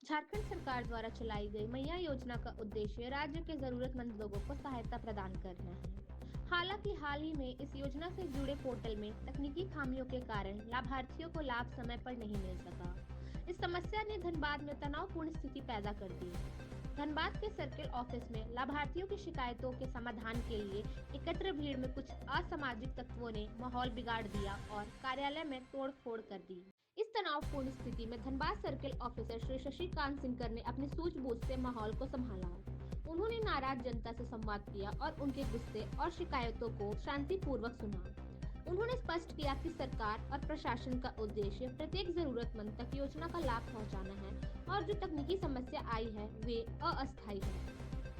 झारखंड सरकार द्वारा चलाई गई मैया योजना का उद्देश्य राज्य के जरूरतमंद लोगों को सहायता प्रदान करना है। हालांकि हाल ही में इस योजना से जुड़े पोर्टल में तकनीकी खामियों के कारण लाभार्थियों को लाभ समय पर नहीं मिल सका। इस समस्या ने धनबाद में तनावपूर्ण स्थिति पैदा कर दी। धनबाद के सर्किल ऑफिस में लाभार्थियों की शिकायतों के समाधान के लिए एकत्र भीड़ में कुछ असामाजिक तत्वों ने माहौल बिगाड़ दिया और कार्यालय में तोड़फोड़ कर दी। इस तनावपूर्ण स्थिति में Dhanbad circle officer Shri Shashikant sinker ने अपनी सूझबूझ से माहौल को संभाला। उन्होंने नाराज जनता से संवाद किया और उनके गुस्से और शिकायतों को शांतिपूर्वक सुना। उन्होंने स्पष्ट किया कि सरकार और प्रशासन का उद्देश्य प्रत्येक जरूरतमंद तक योजना का लाभ पहुंचाना है और जो तकनीकी समस्या आई है वे अस्थायी है।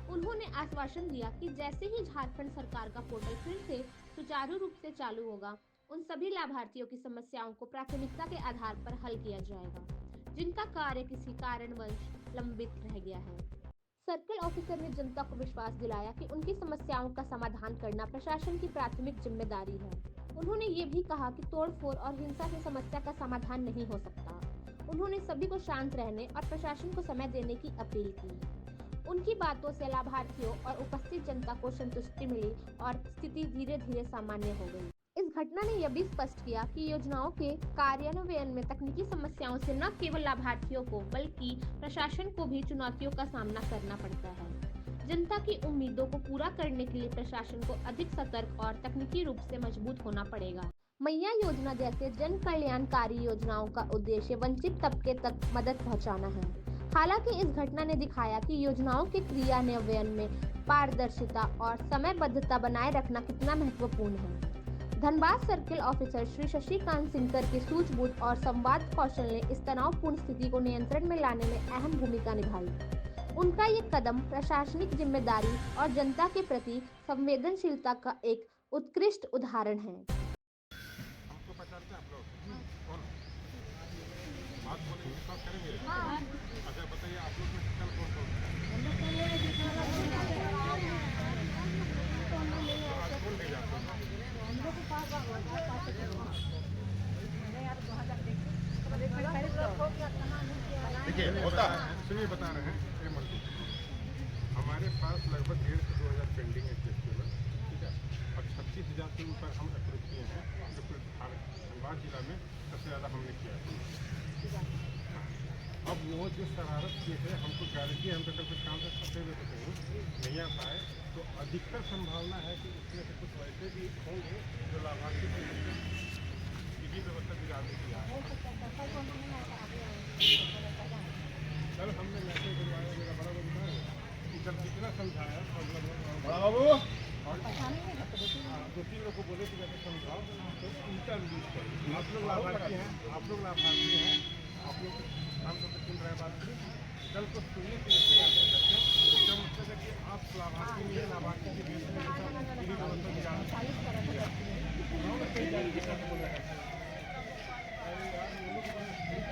उन्होंने आश्वासन दिया कि जैसे ही झारखंड सरकार का पोर्टल फिर से सुचारू रूप से चालू होगा, उन सभी लाभार्थियों की समस्याओं को प्राथमिकता के आधार पर हल किया जाएगा, जिनका कार्य किसी कारणवश लंबित रह गया है। सर्किल ऑफिसर ने जनता को विश्वास दिलाया कि उनकी समस्याओं का समाधान करना प्रशासन की प्राथमिक जिम्मेदारी है। उन्होंने ये भी कहा कि तोड़फोड़ और हिंसा से समस्या का समाधान नहीं हो सकता। उन्होंने सभी को शांत रहने और प्रशासन को समय देने की अपील की। उनकी बातों से लाभार्थियों और उपस्थित जनता को संतुष्टि मिली और स्थिति धीरे धीरे सामान्य हो गई। इस घटना ने यह भी स्पष्ट किया कि योजनाओं के कार्यान्वयन में तकनीकी समस्याओं से न केवल लाभार्थियों को बल्कि प्रशासन को भी चुनौतियों का सामना करना पड़ता है। जनता की उम्मीदों को पूरा करने के लिए प्रशासन को अधिक सतर्क और तकनीकी रूप से मजबूत होना पड़ेगा। मैया योजना जैसे जन कल्याणकारी योजनाओं का उद्देश्य वंचित तबके तक मदद पहुंचाना है। हालांकि इस घटना ने दिखाया कि योजनाओं के क्रियान्वयन में पारदर्शिता और समयबद्धता बनाए रखना कितना महत्वपूर्ण है। Dhanbad circle officer Shri Shashikant sinker की सूझबूझ और संवाद कौशल ने इस तनावपूर्ण स्थिति को नियंत्रण में लाने में अहम भूमिका निभाई। उनका ये कदम प्रशासनिक जिम्मेदारी और जनता के प्रति संवेदनशीलता का एक उत्कृष्ट उदाहरण है। हमको पहचानते हैं आप लोग? कौन? बात बोलेंगे, बात करेंगे। अच्छा बताइए, आप लोग में कल कौन कौन है? आज कौन ले जाते हैं? देखिए होता है, सुनिए बता रहे हैं, ये मत लीजिए। हमारे पास लगभग 1,500 से 2,000 पेंडिंग है केस केवल, ठीक है, और 36,000 से ऊपर हम अप्रूव किए हैं, जो कि धनबाद जिला में सबसे ज़्यादा हमने किया है। अब वो जो शरारत किए थे, हमको गारंटी है हम तो कल कुछ काम से फंसे हुए तो कहीं नहीं आ पाए, तो अधिकतर संभावना है कि इसमें से कुछ वैसे भी होंगे जो लाभार्थी की व्यवस्था बिगाड़ने की आ। कल हमने मैसेज करवाया, मेरा बड़ा बंदा है कि कल कितना समझाया बड़ा बाबू, और 2-3 लोग को बोले कि जैसे समझाओ तो उल्टा रिलीज करो। आप लोग लाभार्थी हैं, आप लोग लाभार्थी हैं, आप लोग हम तो सुन रहे हैं बात। कल को सुनने के लिए तैयार नहीं करते, इसका मतलब है कि आप लाभार्थी नहीं है, लाभार्थी के बेस में व्यवस्था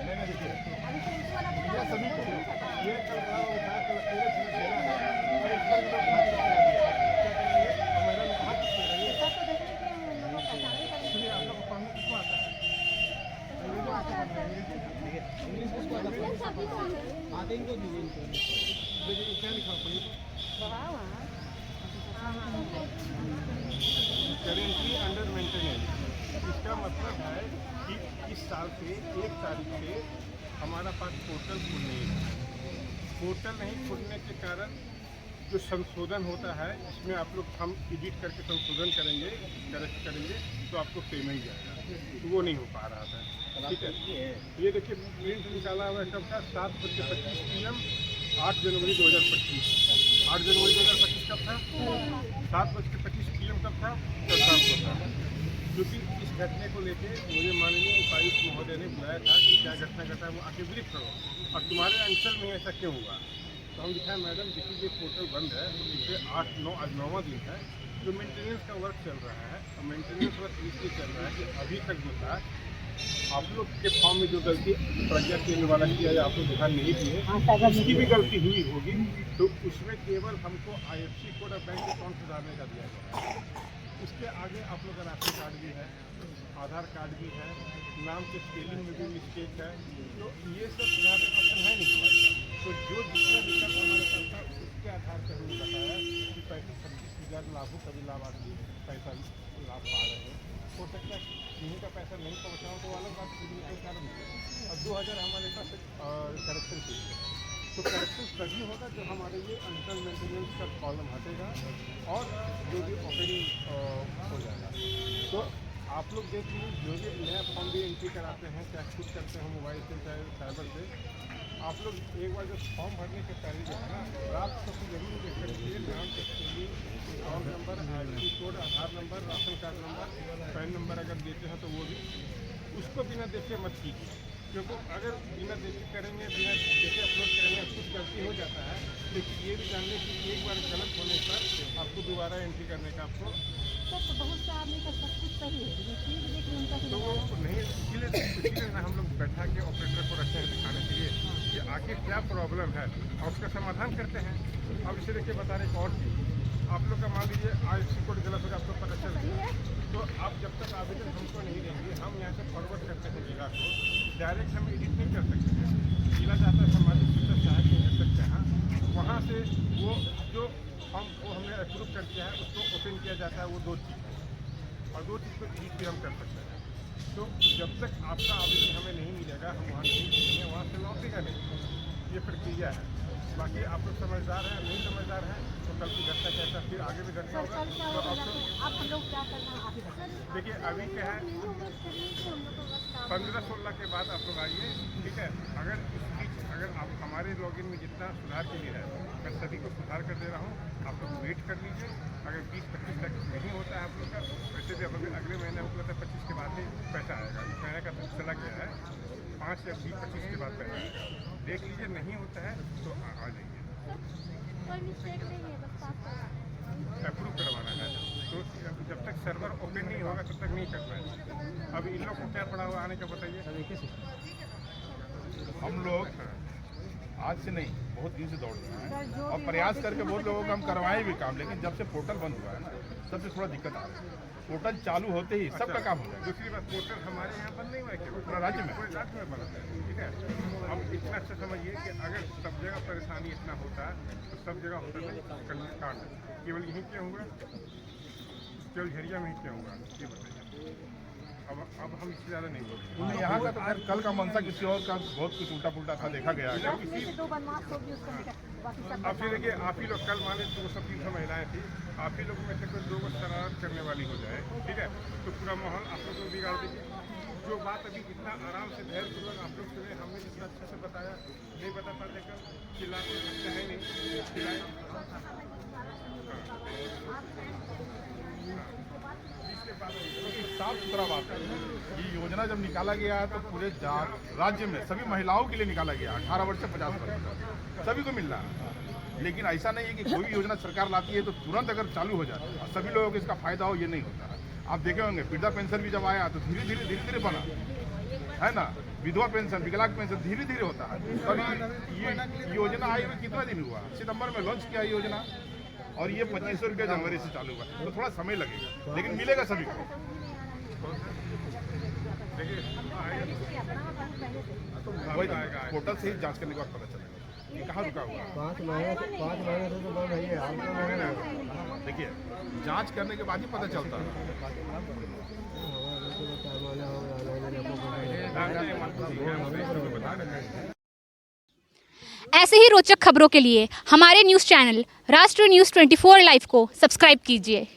मैंने देखिए सभी को ये कल बड़ा उठा कल पूरे चीज देना है। सुनिए, आप लोग को पढ़ने किसको आता है? इंग्लिश किसको आता है? आते इनको देखिए क्या लिखा पढ़िए। करेंटली अंडर मेंटेनेंस, इसका मतलब है कि इस साल से 1 तारीख से हमारा पास पोर्टल खुल नहीं है। पोर्टल नहीं खुलने के कारण जो संशोधन होता है, इसमें आप लोग हम एडिट करके संशोधन करेंगे, करेक्ट करेंगे तो आपको पेमेंट जाएगा, तो वो नहीं हो पा रहा था। ठीक है, ये देखिए प्रिंट निकाला हुआ कब था? 7:25 PM 8 जनवरी 2025। 8 जनवरी 2025 कब था? 7:25 PM कब था? कल शाम को था। क्योंकि इस घटने को लेके मुझे माननीय उपायुक्त महोदय ने बुलाया था कि क्या घटना घटा, वो आके ब्रीफ करो और तुम्हारे अंचल में ऐसा क्यों हुआ। तो हम दिखाए मैडम देखिए ये पोर्टल बंद है, तो पिछले 8-9 आज 9वां दिन है जो मेंटेनेंस का वर्क चल रहा है। और मेंटेनेंस वर्क इसलिए चल रहा है कि अभी तक जो था आप लोग के फॉर्म में जो गलती प्रज्ञा केंद्र वाला किया है, आप लोग ध्यान नहीं दिए, उसकी भी गलती हुई होगी, तो उसमें केवल हमको IFSC कोड और बैंक अकाउंट सुधारने का दिया गया है। इसके आगे आप लोग का राशन कार्ड भी है, आधार कार्ड भी है, नाम के स्पेलिंग में भी मिस्टेक है, तो ये सब सुधारने का ऑप्शन है नहीं हमारे पास। करेक्शन कीजिए। तो करेक्शन तभी होगा जब हमारे ये अंडर मेंटेनेंस का कॉलम हटेगा और जो भी ओपनिंग हो जाएगा। तो आप लोग देख लीजिए, जो भी नया फॉर्म भी एंट्री कराते हैं, चाहे खुद करते हैं मोबाइल से चाहे साइबर से, आप लोग एक बार जब फॉर्म भरने के पहले जो है ना, रात को जरूर देख कर लिए नाम के account number, ID code, Aadhaar number, ration card number, PAN number अगर देते हैं तो वो भी, उसको बिना देखे मत कीजिए। क्योंकि अगर बिना देखे करेंगे, बिना देखे अपलोड करेंगे, कुछ गलती हो जाता है। लेकिन ये भी जान लें कि एक बार गलत होने पर आपको दोबारा एंट्री करने का आपको तो बहुत से आदमी का सब कुछ सही है, लेकिन फिर भी देखिए उनका तो वो नहीं, इसीलिए ना हम लोग बैठा के ऑपरेटर को रखते हैं दिखाने के लिए कि आखिर क्या प्रॉब्लम है और उसका समाधान करते हैं। अब इसे देखिए बता रहे एक और चीज़, आप लोग का मान लीजिए आज कोड गलत होगा, आपको पता चल गया, तो आप जब तक आवेदन हमको नहीं देंगे, हम यहाँ से फॉरवर्ड करते हैं जिला को, डायरेक्ट हम एडिट नहीं कर सकते हैं। जिला जाता है सामाजिक सुरक्षा सहायक नहीं कर सकते हैं, वहाँ से वो जो हम वो हमने अप्रूव कर दिया है उसको ओपन किया जाता है। वो 2 चीज़ है और 2 चीज़ को एडिट भी हम कर सकते हैं। तो जब तक आपका आवेदन हमें नहीं मिलेगा, हम वहाँ नहीं भेजेंगे, वहाँ से लौटेगा नहीं। ये प्रक्रिया है। बाकी आप लोग समझदार हैं, नहीं समझदार हैं तो कल की घटना कैसा फिर आगे भी घटना होगा। तो आप लोग क्या करना देखिए, अभी क्या है 15-16 के बाद आप लोग आइए, ठीक है। अगर इस बीच अगर आप हमारे लॉगिन में जितना सुधार के लिए है, मैं सभी को सुधार कर दे रहा हूँ, आप लोग वेट कर लीजिए। अगर 20-25 तक नहीं होता है आप लोग का, वैसे भी अगले महीने हमको लगता है 25 के बाद ही पैसा आएगा। इस महीने का चला गया है, 5 या 20-25 के बाद पैसा आएगा। देख लीजिए, नहीं होता है तो आ जाइए। अप्रूव करवाना है तो जब तक सर्वर ओपन नहीं होगा तब तक नहीं कर पाएंगे। अब इन लोग को क्या पड़ा हुआ आने का बताइए। हम लोग आज से नहीं, बहुत दिन से दौड़ रहे हैं और प्रयास करके बहुत लोगों का हम करवाए भी काम, लेकिन जब से पोर्टल बंद हुआ है ना, तब से थोड़ा दिक्कत आ रही है। पोर्टल चालू होते ही सबका काम हो जाएगा। दूसरी बात, पोर्टल हमारे यहाँ बंद नहीं हुआ है, पूरा राज्य में बंद है, ठीक है। अब इतना अच्छा समझिए कि अगर सब जगह परेशानी इतना होता है तो सब जगह होता नहीं, कांड केवल यहीं क्या हुआ, केवल झरिया में ही क्या हुआ, ये बताइए। अब हम इससे ज़्यादा नहीं बोलेंगे। यहाँ का तो खैर कल का मनसा किसी और का बहुत कुछ उल्टा पुल्टा था, देखा गया है। अब फिर देखिए, आप ही लोग कल माने 200-300 महिलाएं थी, आप ही लोग में से कोई 2 शरारत करने वाली हो जाए, ठीक है, तो पूरा माहौल आप लोग को बिगाड़ देंगे। जो बात अभी इतना आराम से धैर्यपूर्वक आप लोग सुने, हमने जितना अच्छे से बताया, नहीं बता पाते कल चिल्लाते सकते हैं नहीं चिल्लाए। साफ सुथरा बात है, ये योजना जब निकाला गया है तो पूरे राज्य में सभी महिलाओं के लिए निकाला गया, 18 वर्ष से 50 वर्ष सभी को मिल रहा है। लेकिन ऐसा नहीं है कि कोई भी योजना सरकार लाती है तो तुरंत अगर चालू हो जाए और सभी लोगों को इसका फायदा हो, ये नहीं होता है। आप देखे होंगे वृद्धा पेंशन भी जब आया तो धीरे धीरे बना है ना, विधवा पेंशन, विकलांग पेंशन धीरे धीरे होता है। तभी ये योजना आई हुई कितना दिन हुआ, सितंबर में लॉन्च किया योजना और ये 2500 रुपये जनवरी से चालू हुआ, तो थोड़ा समय लगेगा लेकिन मिलेगा सभी को। वही पोर्टल से ही जांच करने के बाद पता चलेगा कि कहाँ रुका हुआ। 5 महीने से तो बंद है। देखिए, जांच करने के बाद ही पता चलता है। ऐसे ही रोचक खबरों के लिए हमारे न्यूज़ चैनल राष्ट्र न्यूज़ 24 लाइव को सब्सक्राइब कीजिए।